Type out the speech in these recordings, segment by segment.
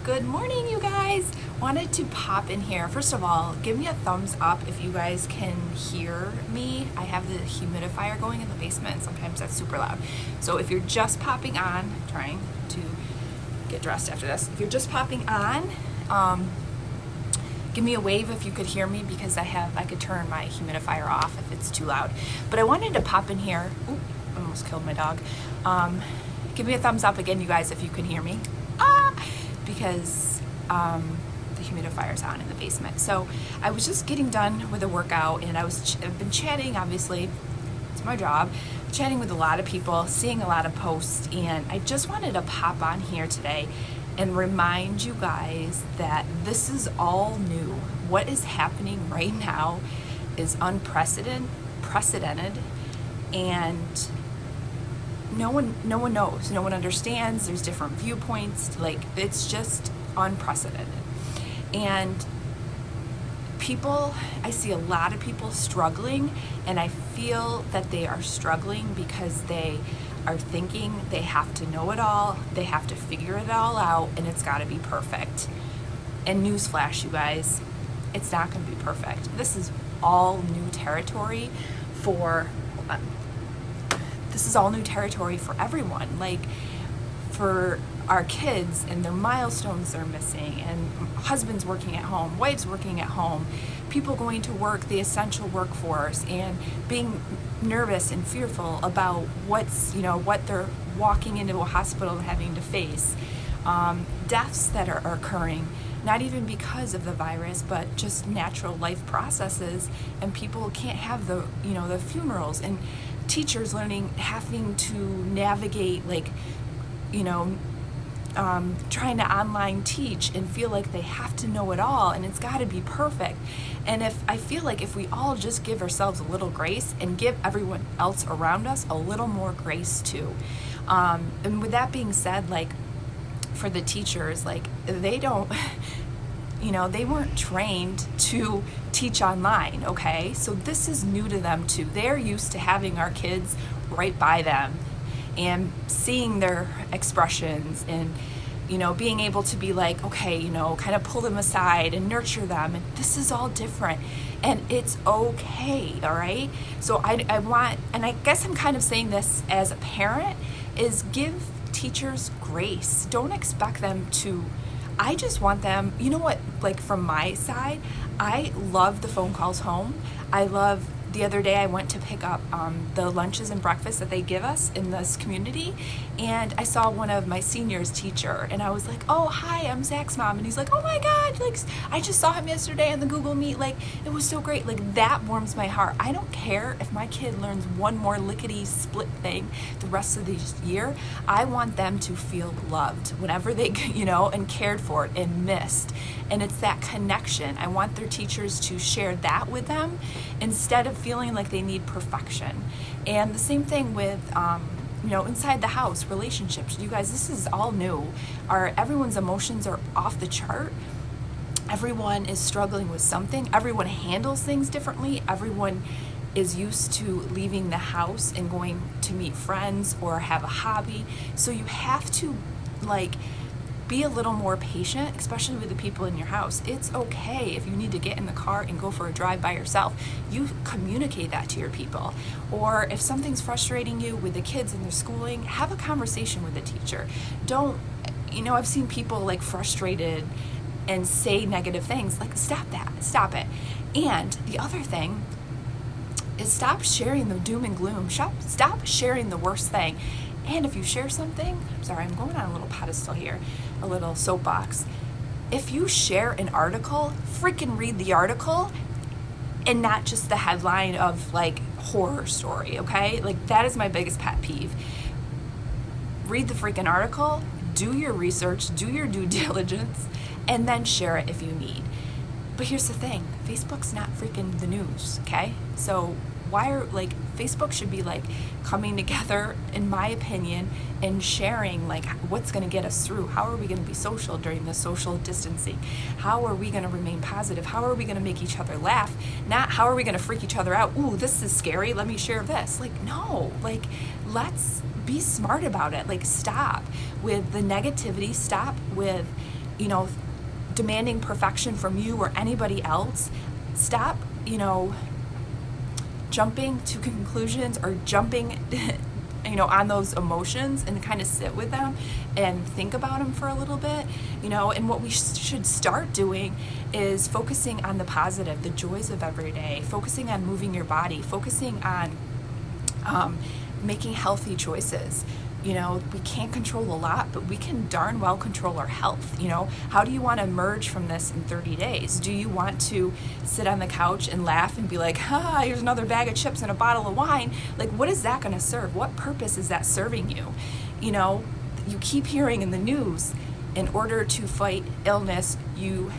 Good morning, you guys. Wanted to pop in here. First of all, give me a thumbs up if you guys can hear me. I have the humidifier going in the basement, and sometimes that's super loud. So if you're just popping on, trying to get dressed after this. If you're just popping on, give me a wave if you could hear me, because I could turn my humidifier off if it's too loud. But I wanted to pop in here. Ooh, I almost killed my dog. Give me a thumbs up again, you guys, if you can hear me. Because the humidifier's on in the basement. So I was just getting done with a workout, and I've been chatting, obviously, it's my job, chatting with a lot of people, seeing a lot of posts, and I just wanted to pop on here today and remind you guys that this is all new. What is happening right now is unprecedented, and no one knows, no one understands. There's different viewpoints. Like, it's just unprecedented. And I see a lot of people struggling, and I feel that they are struggling because they are thinking they have to know it all, they have to figure it all out, and it's got to be perfect. And newsflash, you guys, it's not going to be perfect. This is all new territory for everyone. Like, for our kids and their milestones they're missing, and husbands working at home, wives working at home, people going to work, the essential workforce, and being nervous and fearful about what they're walking into a hospital and having to face. Deaths that are occurring, not even because of the virus, but just natural life processes, and people can't have the funerals, and teachers having to navigate, trying to online teach and feel like they have to know it all, and it's got to be perfect. And I feel like if we all just give ourselves a little grace and give everyone else around us a little more grace too. And with that being said, for the teachers, they don't, they weren't trained to teach online, okay? So this is new to them too. They're used to having our kids right by them and seeing their expressions, and being able to be like, okay, kind of pull them aside and nurture them. And this is all different, and it's okay, all right? So I want, and I guess I'm kind of saying this as a parent, is give teachers grace. Don't expect them to, I just want them, from my side, I love the phone calls home. The other day I went to pick up the lunches and breakfast that they give us in this community, and I saw one of my seniors' teacher, and I was like, oh, hi, I'm Zach's mom. And he's like, oh my God, I just saw him yesterday on the Google Meet. It was so great. That warms my heart. I don't care if my kid learns one more lickety split thing the rest of the year. I want them to feel loved whenever they, and cared for and missed. And it's that connection. I want their teachers to share that with them instead of feeling like they need perfection. And the same thing with, inside the house, relationships. You guys, this is all new. Everyone's emotions are off the chart. Everyone is struggling with something. Everyone handles things differently. Everyone is used to leaving the house and going to meet friends or have a hobby. So you have to, be a little more patient, especially with the people in your house. It's okay if you need to get in the car and go for a drive by yourself. You communicate that to your people. Or if something's frustrating you with the kids and their schooling, have a conversation with the teacher. Don't, I've seen people frustrated and say negative things. Stop that. Stop it. And the other thing is, stop sharing the doom and gloom. Stop sharing the worst thing. And if you share something, I'm going on a little pedestal here, a little soapbox. If you share an article, freaking read the article, and not just the headline of horror story, okay? That is my biggest pet peeve. Read the freaking article, do your research, do your due diligence, and then share it if you need. But here's the thing, Facebook's not freaking the news, okay? So Facebook should be coming together, in my opinion, and sharing what's going to get us through. How are we going to be social during the social distancing? How are we going to remain positive? How are we going to make each other laugh? Not how are we going to freak each other out? Ooh, this is scary. Let me share this. No, let's be smart about it. Stop with the negativity. Stop with demanding perfection from you or anybody else. Stop, jumping to conclusions or jumping on those emotions, and kind of sit with them and think about them for a little bit, and what we should start doing is focusing on the positive, the joys of every day, focusing on moving your body, focusing on making healthy choices. We can't control a lot, but we can darn well control our health. How do you want to emerge from this in 30 days? Do you want to sit on the couch and laugh and be like, here's another bag of chips and a bottle of wine? Like, what is that going to serve? What purpose is that serving you? You keep hearing in the news, in order to fight illness, you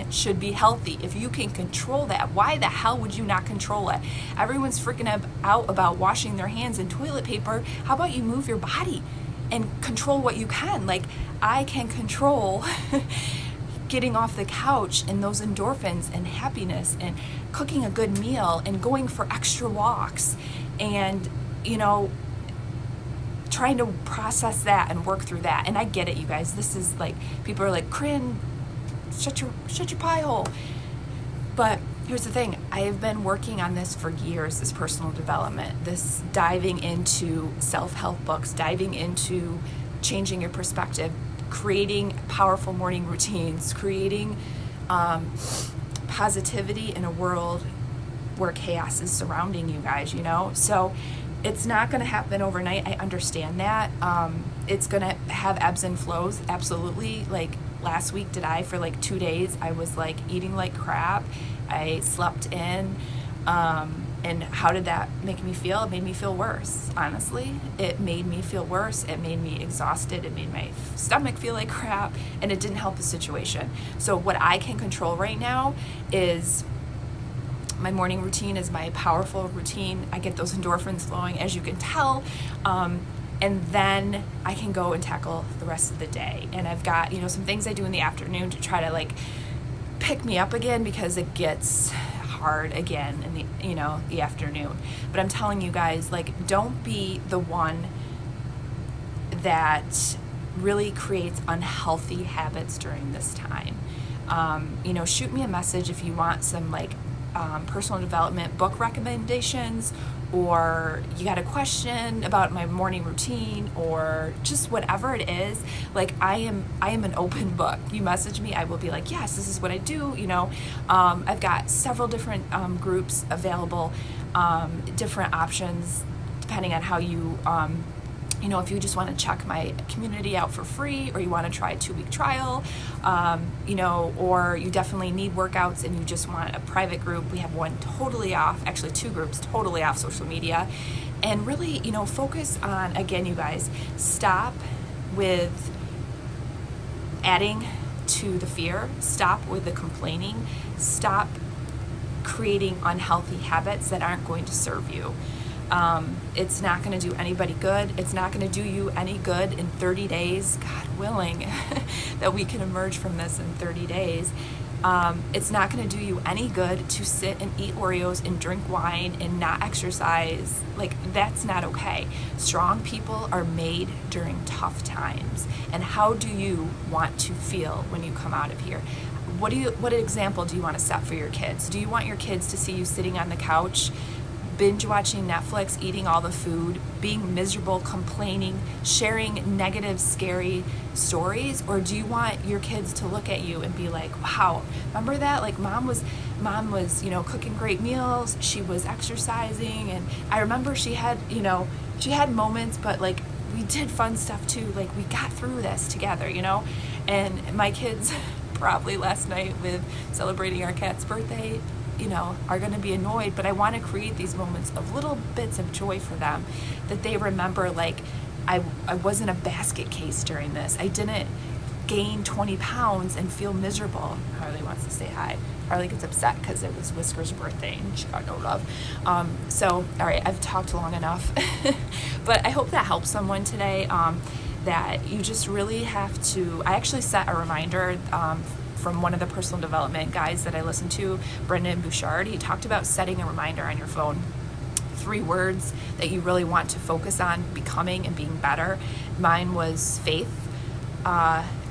should be healthy. If you can control that, why the hell would you not control it? Everyone's freaking out about washing their hands and toilet paper. How about you move your body and control what you can? Like, I can control getting off the couch and those endorphins and happiness and cooking a good meal and going for extra walks and, trying to process that and work through that. And I get it, you guys. This is like, people are like, Corinne, shut your pie hole. But here's the thing, I have been working on this for years, this personal development, this diving into self-help books, diving into changing your perspective, creating powerful morning routines, creating positivity in a world where chaos is surrounding you guys, So it's not going to happen overnight. I understand that. It's going to have ebbs and flows, absolutely. Like, last week, for like 2 days, I was like eating like crap. I slept in. And how did that make me feel? It made me feel worse, honestly. It made me feel worse. It made me exhausted. It made my stomach feel like crap, and it didn't help the situation. So what I can control right now is my morning routine, is my powerful routine. I get those endorphins flowing, as you can tell. And then I can go and tackle the rest of the day. And I've got, some things I do in the afternoon to try to like pick me up again, because it gets hard again in the afternoon. But I'm telling you guys, like, don't be the one that really creates unhealthy habits during this time. Shoot me a message if you want some like personal development book recommendations, or you got a question about my morning routine, or just whatever it is. Like, I am an open book. You message me, I will be like, yes, this is what I do. I've got several different groups available, different options depending on how you if you just want to check my community out for free, or you want to try a 2-week trial, or you definitely need workouts and you just want a private group, we have one totally off, actually 2 groups totally off social media. And really, focus on, again, you guys, stop with adding to the fear, stop with the complaining, stop creating unhealthy habits that aren't going to serve you. It's not going to do anybody good. It's not going to do you any good in 30 days, God willing, that we can emerge from this in 30 days. It's not going to do you any good to sit and eat Oreos and drink wine and not exercise. Like, that's not okay. Strong people are made during tough times. And how do you want to feel when you come out of here? What example do you want to set for your kids? Do you want your kids to see you sitting on the couch, binge watching Netflix, eating all the food, being miserable, complaining, sharing negative, scary stories? Or do you want your kids to look at you and be like, wow, remember that? Like, mom was, cooking great meals, she was exercising, and I remember she had moments, but like, we did fun stuff too. Like, we got through this together, And my kids probably last night, with celebrating our cat's birthday, are going to be annoyed, but I want to create these moments of little bits of joy for them, that they remember, like, I wasn't a basket case during this. I didn't gain 20 pounds and feel miserable. Harley wants to say hi. Harley gets upset because it was Whisker's birthday and she got no love. So, all right, I've talked long enough. But I hope that helps someone today, that you just really have to, I actually set a reminder from one of the personal development guys that I listened to, Brendan Bouchard. He talked about setting a reminder on your phone, 3 words that you really want to focus on becoming and being better. Mine was faith,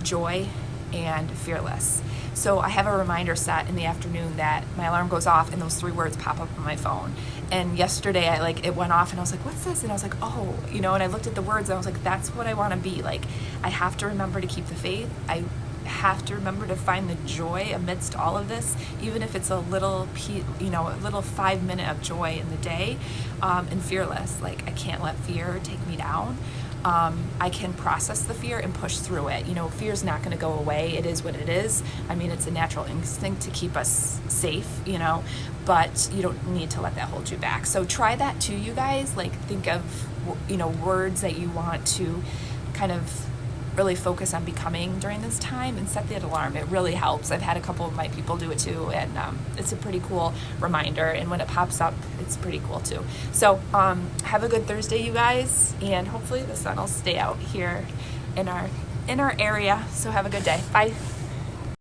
joy, and fearless. So I have a reminder set in the afternoon that my alarm goes off and those 3 words pop up on my phone. And yesterday it went off and I was like, what's this? And I was like, oh, and I looked at the words and I was like, that's what I want to be. Like, I have to remember to keep the faith. I have to remember to find the joy amidst all of this, even if it's a little 5 minute of joy in the day, and fearless. Like, I can't let fear take me down. I can process the fear and push through it. Fear's not going to go away. It is what it is. I mean, it's a natural instinct to keep us safe, but you don't need to let that hold you back. So try that too, you guys. Like, think of, words that you want to kind of really focus on becoming during this time, and set that alarm. It really helps. I've had a couple of my people do it too, and it's a pretty cool reminder, and when it pops up, it's pretty cool too. So have a good Thursday, you guys, and hopefully the sun will stay out here in our area. So have a good day. Bye.